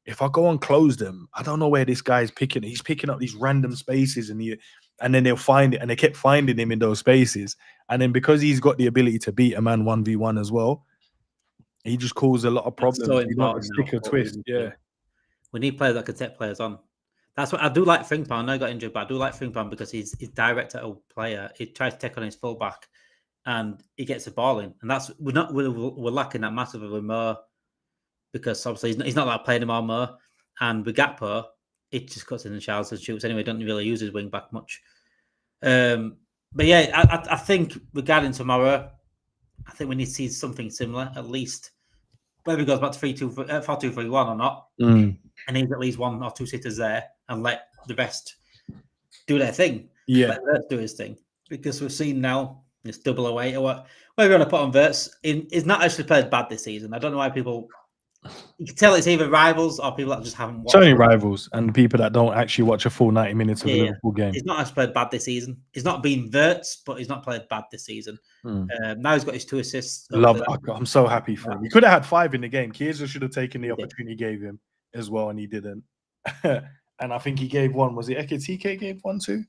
if I go and close them, I don't know where this guy's picking. He's picking up these random spaces, and then they'll find it, and they kept finding him in those spaces, and then because he's got the ability to beat a man 1v1 as well, he just caused a lot of problems. So you don't stick a twist, yeah. We need players that can set players on. That's what I do like Frimpong. I know he got injured, but I do like Frimpong because he's direct at a player. He tries to take on his fullback, and he gets the ball in. And that's we're lacking that massively with Mo, because obviously he's not like playing him on Mo. And with Gakpo, it just cuts in the showers and shoots anyway. Doesn't really use his wing back much. But yeah, I think regarding tomorrow, I think we need to see something similar at least. Whether he goes back to 4-2-3-1 or not, and he's at least one or two sitters there, and let the rest do their thing. Yeah, let Wirtz do his thing, because we've seen now it's double away or what. Whether you want to put on Wirtz, he's not actually played bad this season. I don't know why people. You can tell it's either rivals or people that just haven't watched. It's only rivals and people that don't actually watch a full 90 minutes of a Liverpool game. He's not actually played bad this season. He's not been Wirtz, but he's not played bad this season. Now he's got his 2 assists. I'm so happy for him. He could have had 5 in the game. Chiesa should have taken the opportunity he gave him as well, and he didn't. And I think he gave one. Was it Ekitike gave one too?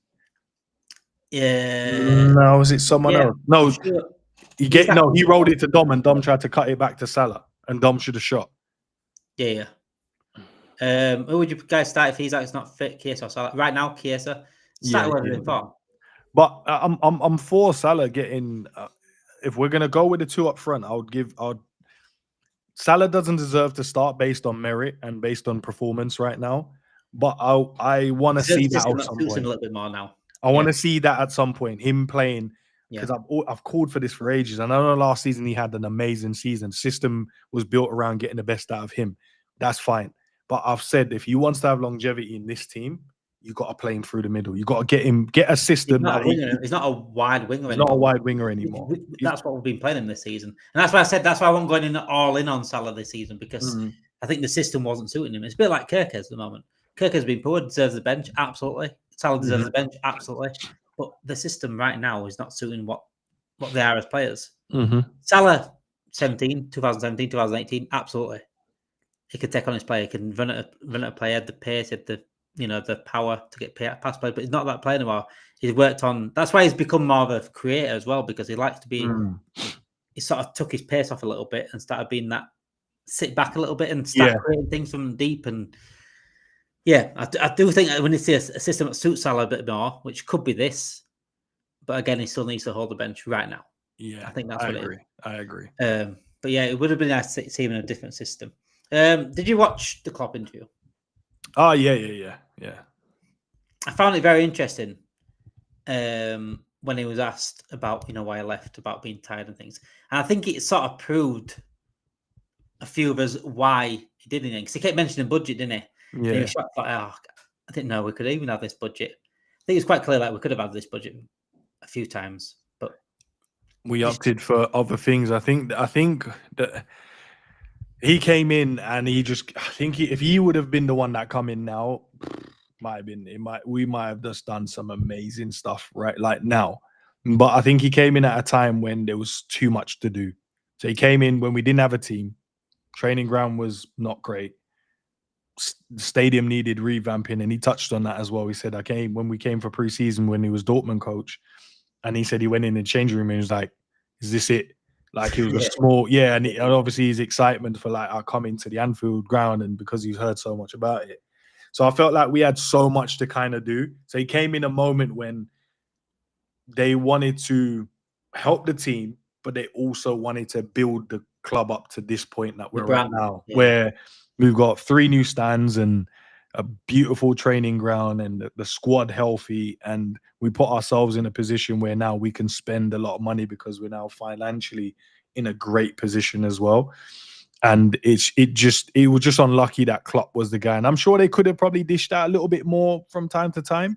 Yeah. No, was it someone else? No, he rolled it to Dom, and Dom tried to cut it back to Salah, and Dom should have shot. Yeah. Who would you guys start if Isak's not fit? Chiesa or Salah? Right now, Chiesa. But I'm for Salah getting. If we're gonna go with the 2 up front, Salah doesn't deserve to start based on merit and based on performance right now. But I want to see that at some point. A little bit more now. I want to see that at some point. Him playing, because I've called for this for ages. And I know last season he had an amazing season. The system was built around getting the best out of him. That's fine. But I've said if he wants to have longevity in this team, you got to play him through the middle. You got to get a system. He's not a wide winger. He's not a wide winger anymore. That's what we've been playing him this season, and that's why I said that's why I wasn't going all in on Salah this season, because I think the system wasn't suiting him. It's a bit like Kirkes at the moment. Kirkes has been poor, deserves the bench, absolutely. Salah deserves the bench, absolutely. But the system right now is not suiting what they are as players. Salah, 2017, 2018, absolutely. He could take on his player. He can run at a player, the pace, the power to get past play. But he's not that player anymore. He's worked on. That's why he's become more of a creator as well, because he likes to be. He sort of took his pace off a little bit and started being that sit back a little bit and start creating things from deep. And I do think that we need to see a system that suits Salah a bit more, which could be this. But again, he still needs to hold the bench right now. Yeah, I think that's what it is. I agree. But yeah, it would have been nice to see him in a different system. Did you watch the Klopp interview? Oh, yeah. I found it very interesting when he was asked about, why he left, about being tired and things. And I think it sort of proved a few of us why he did it. Because he kept mentioning budget, didn't he? Yeah. He was like, I didn't know we could even have this budget. I think it's quite clear that we could have had this budget a few times, but we opted for other things. I think that he came in and if he would have been the one that come in now, we might have just done some amazing stuff right like now. But I think he came in at a time when there was too much to do. So he came in when we didn't have a team. Training ground was not great. Stadium needed revamping, and he touched on that as well. He said, when we came for pre-season when he was Dortmund coach, and he said he went in the changing room and he was like, is this it? Like he was a small, and obviously his excitement for like, I'll come into the Anfield ground, and because he's heard so much about it. So I felt like we had so much to kind of do. So he came in a moment when they wanted to help the team, but they also wanted to build the club up to this point that we're at now, where we've got 3 new stands and a beautiful training ground and the squad healthy, and we put ourselves in a position where now we can spend a lot of money because we're now financially in a great position as well. And it was just unlucky that Klopp was the guy, and I'm sure they could have probably dished out a little bit more from time to time.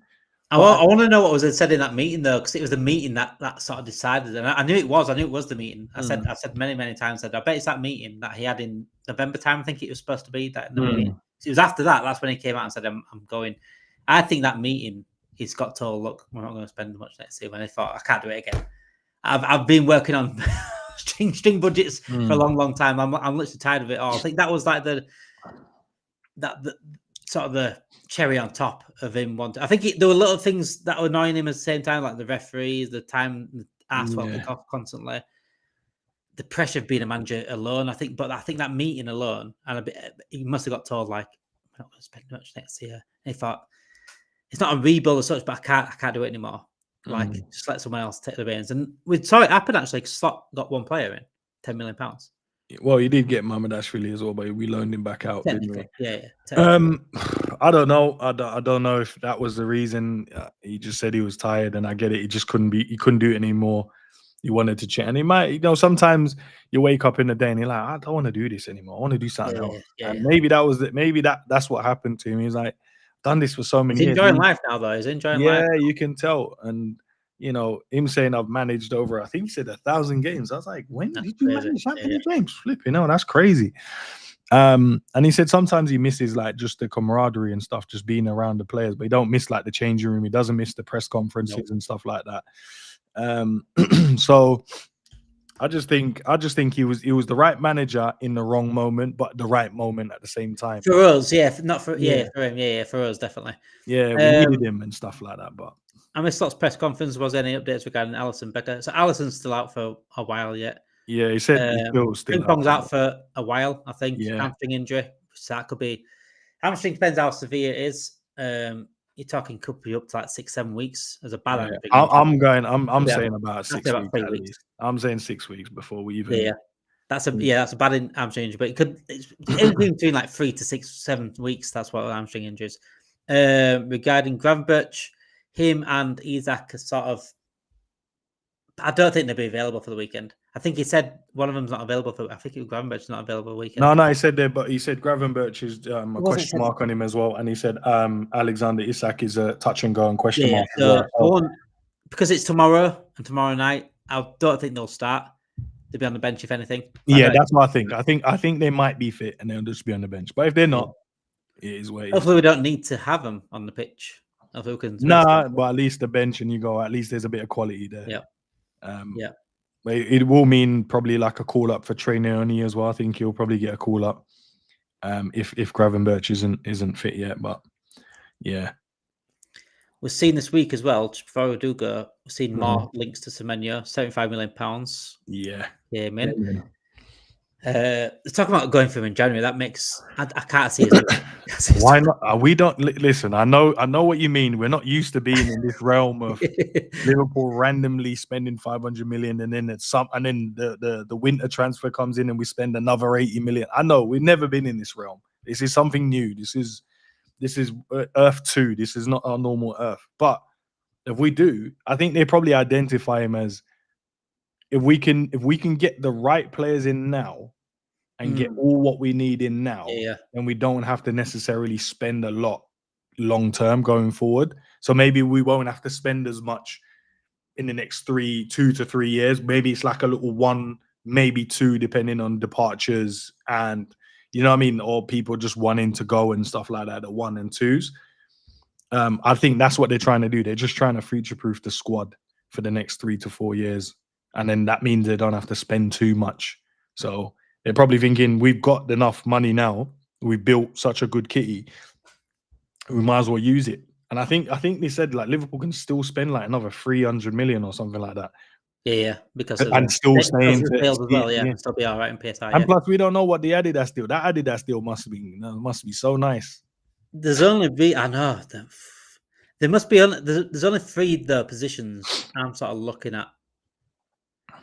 I want to know what was said in that meeting though, because it was the meeting that sort of decided, and I knew it was the meeting. I said many times that I bet it's that meeting that he had in November time. I think it was supposed to be that in the meeting. It was after that. That's when he came out and said, "I'm going." I think that meeting, he's got told, "Look, we're not going to spend much next year." When they thought, "I can't do it again." I've been working on string budgets for a long time. I'm literally tired of it all. I think that was like the sort of the cherry on top of him wanting. I think there were little things that were annoying him at the same time, like the referees, the time, the ass swapping off constantly, the pressure of being a manager alone. I think that meeting alone, and he must have got told like, "We're not going to spend much next year." And he thought, "It's not a rebuild as such, but I can't do it anymore. Like, just let someone else take the reins." And we saw it happen actually. Slot got one player in, £10 million. Well, he did get Mamardashvili as well, but we loaned him back out. Didn't we? Yeah. I don't know. I don't know if that was the reason. He just said he was tired, and I get it. He just couldn't do it anymore. He wanted to change, and he might. Sometimes you wake up in the day and you're like, "I don't want to do this anymore. I want to do something else." And maybe that was it. Maybe that's what happened to him. He's like, "Done this for so many years." He's enjoying life now, though. He's enjoying life. Yeah, you can tell. And him saying I've managed over, I think he said 1,000 games. I was like, when did you manage that many games? Flipping, that's crazy. And he said sometimes he misses like just the camaraderie and stuff, just being around the players, but he don't miss like the changing room. He doesn't miss the press conferences and stuff like that. So I just think he was the right manager in the wrong moment, but the right moment at the same time. For us, not for for him, for us definitely. Yeah, we needed him and stuff like that, but. I missed Slot's press conference. Was there any updates regarding Alisson Becker? So Alisson's still out for a while yet. Yeah, he said he's still Pong's out for a while, I think. Yeah. Hamstring injury. So that could be. Hamstring depends how severe it is. You're talking could be up to like 6-7 weeks as a bad. Yeah. I'm saying about 6 weeks. About 3 weeks. I'm saying 6 weeks before we even. Yeah, that's a bad hamstring injury, but it's between like 3 to 6-7 weeks. That's what hamstring injuries. Regarding Gravenberch. Him and Isaac are sort of. I don't think they'll be available for the weekend. I think he said one of them's not available for. I think Gravenberch is not available for the weekend. No, he said there, but he said Gravenberch is a question mark on him as well, and he said Alexander Isak is a touch and go and question mark. So because it's tomorrow and tomorrow night, I don't think they'll start. They'll be on the bench if anything. Yeah, that's what I think. I think they might be fit and they'll just be on the bench. But if they're not, it is what it is. Hopefully, we don't need to have them on the pitch. But at least the bench and you go, at least there's a bit of quality there. Yeah. But it will mean probably like a call up for Trey Neoni as well. I think he'll probably get a call up if Gravenberch isn't fit yet. But yeah. We're seeing this week as well, just before we do go, we're seeing more links to Semenyo, £75 million. Yeah. Amen. Talking about going for him in January, that makes I can't see it. Why not? We don't listen. I know what you mean. We're not used to being in this realm of Liverpool randomly spending 500 million, and then the winter transfer comes in and we spend another 80 million. I know we've never been in this realm. This is something new. This is Earth 2. This is not our normal Earth. But if we do, I think they probably identify him as. If we can get the right players in now and get all what we need in now, then we don't have to necessarily spend a lot long term going forward. So maybe we won't have to spend as much in the next 2 to 3 years. Maybe it's like a little 1, maybe 2, depending on departures and you know what I mean, or people just wanting to go and stuff like that, the 1 and 2s. I think that's what they're trying to do. They're just trying to future-proof the squad for the next 3 to 4 years. And then that means they don't have to spend too much. So they're probably thinking, we've got enough money now. We've built such a good kitty. We might as well use it. And I think they said like Liverpool can still spend like another 300 million or something like that. Yeah, because and still staying sales as well. Yeah, still be all right in PSI. And plus, we don't know what the Adidas deal. That Adidas deal must be so nice. There's only I know there must be there's only 3 positions I'm sort of looking at.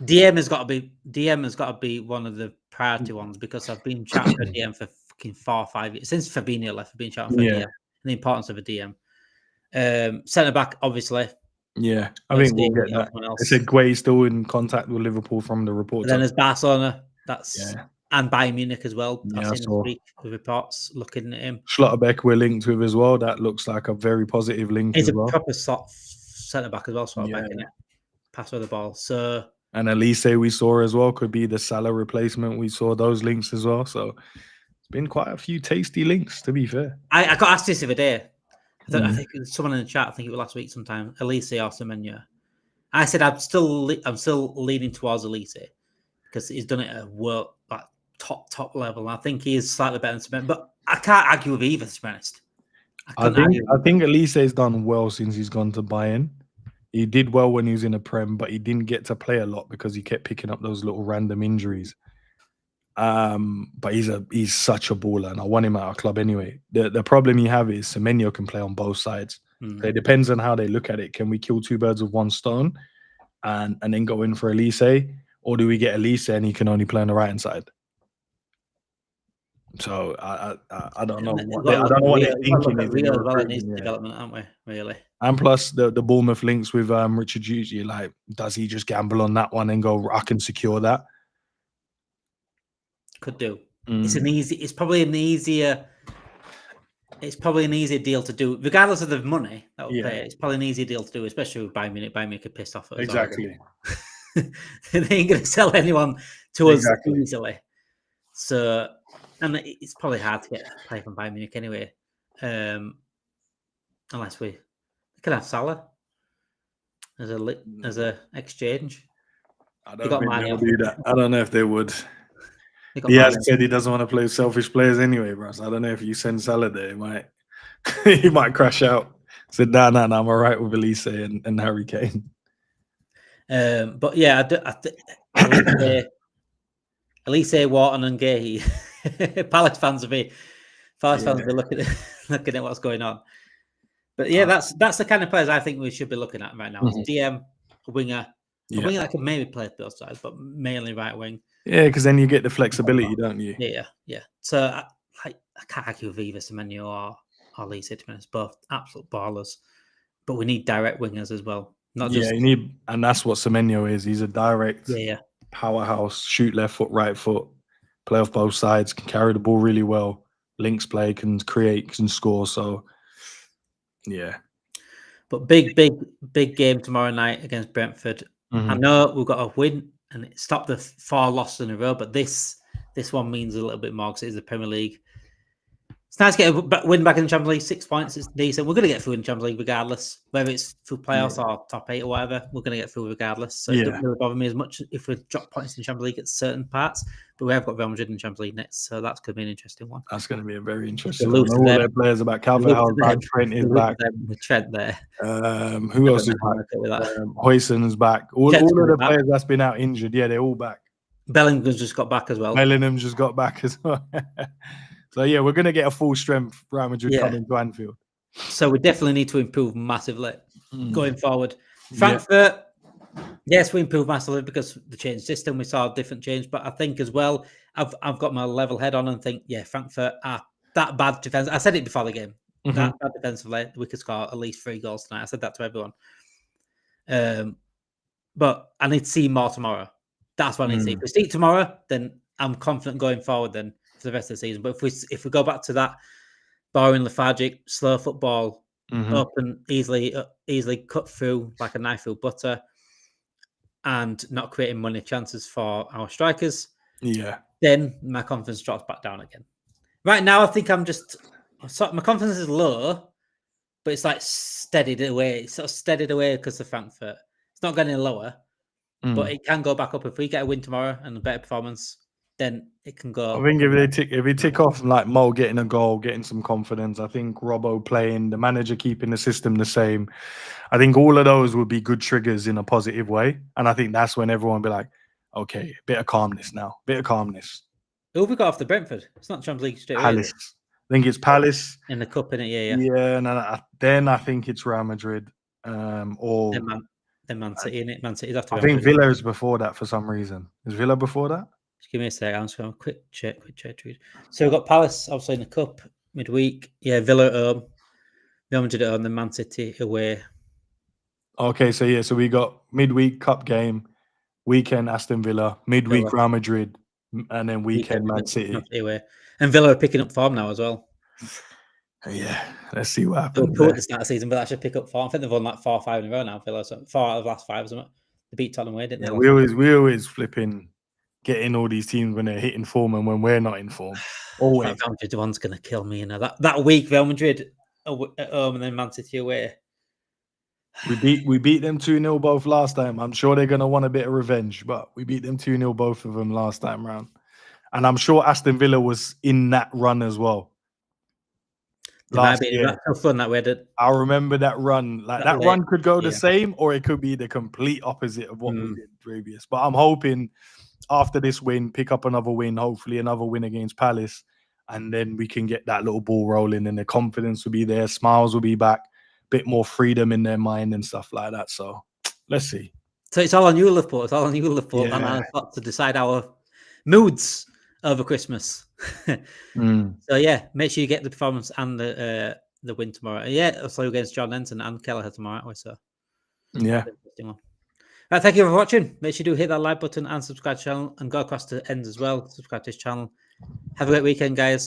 DM has got to be one of the priority ones because I've been chatting for DM for fucking 4 or 5 years since Fabinho left. I've been chatting for DM. the importance of a DM. Centre back, obviously. Yeah, I think we'll get that. They said Gue's still in contact with Liverpool from the reports. Then there's Barcelona, and Bayern Munich as well. I've seen this week with reports looking at him. Schlotterbeck we're linked with as well. That looks like a very positive link. He's as well. a proper centre back as well. Schlotterbeck, innit? Pass with the ball. So and Elise we saw as well could be the Salah replacement. We saw those links as well. So it's been quite a few tasty links, to be fair. I got asked this the other day. I think it was someone in the chat. I think it was last week sometime. Elise or Semenyo. I said I'm still leaning towards Elise because he's done it at world top level. I think he is slightly better than Semenyo, but I can't argue with either. To be honest, I think Elise has done well since he's gone to Bayern. He did well when he was in the Prem, but he didn't get to play a lot because he kept picking up those little random injuries. But he's such a baller, and I want him at our club anyway. The problem you have is Semenyo can play on both sides. So it depends on how they look at it. Can we kill two birds with one stone, and then go in for Elise, or do we get Elise and he can only play on the right hand side? So I don't know. I don't know what they're thinking. It needs development, aren't we? Really. And plus the Bournemouth links with Richard Hughes. Like, does he just gamble on that one and go, I can secure that? Could do. It's probably an easier deal to do, regardless of the money that will pay. It's probably an easier deal to do, especially with Bayern Munich. Bayern Munich are pissed off. Exactly. They ain't going to sell anyone to us easily. So, and it's probably hard to get a play from Bayern Munich anyway, unless we can have Salah as a exchange. I don't think they'll do that. I don't know if they would. He has said he doesn't want to play with selfish players anyway, bro. So I don't know if you send Salah there, he might crash out. Said, no, I'm all right with Elise and Harry Kane. But yeah, Elise, Wharton, and Gay. Palace fans will be looking at what's going on. But yeah, that's the kind of players I think we should be looking at right now. DM, a winger, a winger that can maybe play both sides, but mainly right wing. Yeah, because then you get the flexibility, don't you? Yeah. So I can't argue with either Semenyo or Elise, to be honest. Both absolute ballers. But we need direct wingers as well. Not just you need, and that's what Semenyo is. He's a direct powerhouse, shoot left foot, right foot, play off both sides, can carry the ball really well, links play, can create, can score. So yeah. But big game tomorrow night against Brentford. I know we've got a win and it stopped the 4 losses in a row, but this one means a little bit more because it is the Premier League. It's nice to get a win back in the Champions League. 6 points, it's decent. We're going to get through in the Champions League regardless, whether it's through playoffs or top 8 or whatever. We're going to get through regardless. So it doesn't really bother me as much if we drop points in the Champions League at certain parts. But we have got Real Madrid in the Champions League next, so that's going to be an interesting one. That's going to be a very interesting one. All their players are back. Calvin Howard's back. Trent is back. With Trent there. Who else is back? Hoyson is back. All of the players that's been out injured, they're all back. Bellingham's just got back as well. Bellingham just got back as well. So yeah, we're going to get a full strength Real Madrid coming to Anfield. So we definitely need to improve massively going forward. Frankfurt, yes, we improved massively because the change system. We saw a different change, but I think as well, I've got my level head on and think, Frankfurt are that bad defense. I said it before the game. That bad defensively, we could score at least 3 goals tonight. I said that to everyone. But I need to see more tomorrow. That's what I need to see. If we see tomorrow, then I'm confident going forward then for the rest of the season. But if we go back to that boring, lethargic, slow football, open, easily cut through like a knife through butter, and not creating money chances for our strikers, then my confidence drops back down again. Right now, I think my confidence is low, but it's like steadied away. It's sort of steadied away because of Frankfurt. It's not going any lower, but it can go back up. If we get a win tomorrow and a better performance, then it can go. I think if we tick off like Mo getting a goal, getting some confidence, I think Robbo playing, the manager keeping the system the same, I think all of those would be good triggers in a positive way. And I think that's when everyone will be like, okay, a bit of calmness now, bit of calmness. Who have we got off the Brentford? It's not Champions League straight Palace. I think it's Palace. In the cup, innit? Yeah. Yeah, and then I think it's Real Madrid. Or then Man City, innit? Man City's after. I think Villa is before that for some reason. Is Villa before that? Just give me a sec. I'm just going to quick check. So we've got Palace, obviously, in the cup midweek. Yeah, Villa at home. Real Madrid at home, then Man City away. Okay, so we got midweek cup game, weekend Aston Villa, midweek Real Madrid, and then weekend Man City. Away. And Villa are picking up form now as well. Yeah, let's see what They happens. were poor at the start of the season, but that should pick up form. I think they've won like 4 or 5 in a row now. Villa, so 4 out of the last 5 or something. They beat Tottenham away, didn't they? We always flipping getting all these teams when they're hitting form and when we're not in form. Always. Real Madrid, the one's going to kill me. You know that week, Real Madrid at home and then Man City away. We beat them 2-0 both last time. I'm sure they're going to want a bit of revenge, but we beat them 2-0 both of them last time round. And I'm sure Aston Villa was in that run as well. Last year. Tough run that way. I remember that run. Like that run could go the same, or it could be the complete opposite of what we did previous. But I'm hoping after this win, pick up another win, hopefully another win against Palace, and then we can get that little ball rolling and the confidence will be there, smiles will be back, bit more freedom in their mind and stuff like that. So let's see. So it's all on you, Liverpool. It's all on you, Liverpool. Yeah. And I've got to decide our moods over Christmas. So yeah, make sure you get the performance and the win tomorrow. Yeah, also against John Lenton and Kelleher tomorrow. So yeah. Right, thank you for watching. Make sure you do hit that like button and subscribe to the channel and go across to ends as well. Subscribe to this channel. Have a great weekend, guys.